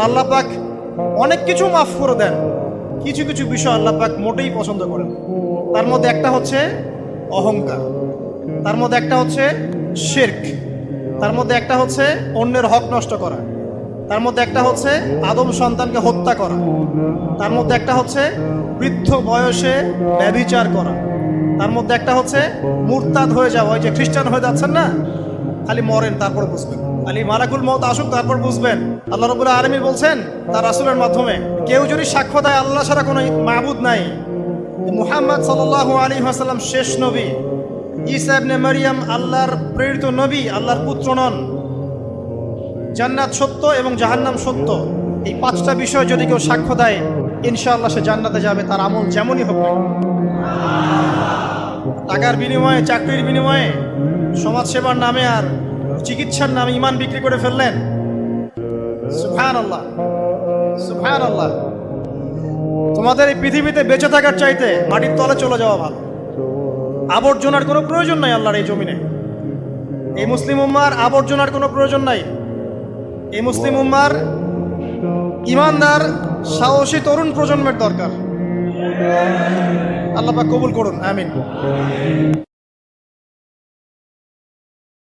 আর আল্লাহ পাক অনেক কিছু মাফ করে দেন, কিছু কিছু বিষয় আল্লাহ পাক মোটেই পছন্দ করেন। তার মধ্যে একটা হচ্ছে অহংকার, তার মধ্যে একটা হচ্ছে শিরক, তার মধ্যে একটা হচ্ছে অন্যের হক নষ্ট করা, তার মধ্যে একটা হচ্ছে আদম সন্তানকে হত্যা করা, তার মধ্যে একটা হচ্ছে বৃদ্ধ বয়সে ব্যভিচার করা, তার মধ্যে একটা হচ্ছে মুরতাদ হয়ে যাওয়া। ওই যে খ্রিস্টান হয়ে যাচ্ছেন না, খালি মরেন তারপর বুঝবেন, খালি মালাকুল মউত আসুক তারপর বুঝবেন। আল্লাহ রাব্বুল আলামিন বলছেন তার রাসূলের মাধ্যমে, কেউ যদি সাক্ষ্য দেয় আল্লাহ ছাড়া কোনো মাবুদ নাই, মুহাম্মদ সাল্লাল্লাহু আলাইহি ওয়াসাল্লাম শেষ নবী, ঈসা ইবনে মারইয়াম আল্লাহর প্রেরিত নবী, আল্লাহর পুত্র নন, জান্নাত সত্য এবং জাহান্নাম সত্য, এই পাঁচটা বিষয় যদি কেউ সাক্ষ্য দেয় ইনশাআল্লাহ সে জান্নাতে যাবে, তার আমল যেমনই হোক না। টাকার বিনিময়ে, চাকরির বিনিময়ে, সমাজসেবার নামে আর চিকিৎসার নামে ঈমান বিক্রি করে ফেললেন, সুবহানাল্লাহ সুবহানাল্লাহ। তোমাদের এই পৃথিবীতে বেঁচে থাকার চাইতে মাটির তলে চলে যাওয়া ভালো। আবর্জনার কোনো প্রয়োজন নাই আল্লাহর এই জমিনে। এই মুসলিম উম্মার আবর্জনার কোনো প্রয়োজন নাই। এই মুসলিম উম্মার ইমানদার সাহসী তরুণ প্রজন্মের দরকার। আল্লাহ পাক কবুল করুন, আমিন।